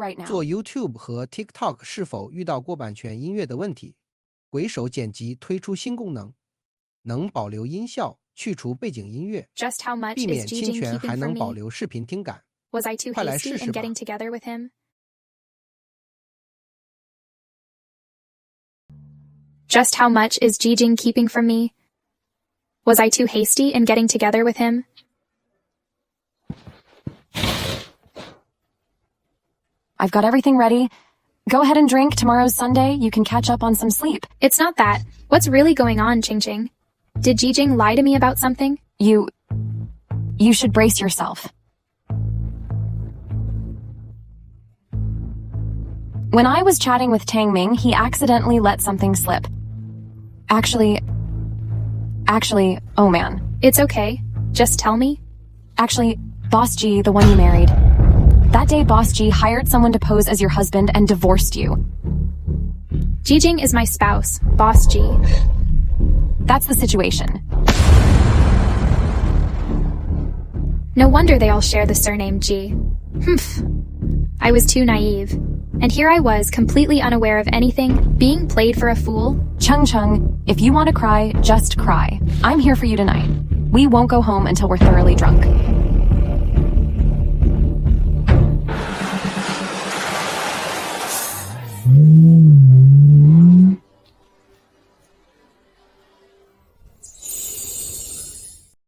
right now. 做 YouTube 和 TikTok 是否遇到过版权音乐的问题？鬼手剪辑推出新功能，能保留音效，去除背景音乐， Just how much 避 is 免侵 Jijing 权， keeping 还 from 能保 me? 留视频听感。 Was I too 快来 hasty 试试 in 吧。 getting together with him? Just how much is Jijing keeping from me? Was I too hasty in getting together with him? I've got everything ready. Go ahead and drink. Tomorrow's Sunday. You can catch up on some sleep. It's not that. What's really going on, Qingqing? Did Jijing lie to me about something? You should brace yourself. When I was chatting with Tang Ming, he accidentally let something slip. Actually, oh man. It's okay. Just tell me. Actually, Boss G, the one you married. That day, Boss G hired someone to pose as your husband and divorced you. Jijing is my spouse, Boss G. That's the situation. No wonder they all share the surname G. Humph. I was too naive. And here I was, completely unaware of anything, being played for a fool. Chung, if you want to cry, just cry. I'm here for you tonight. We won't go home until we're thoroughly drunk.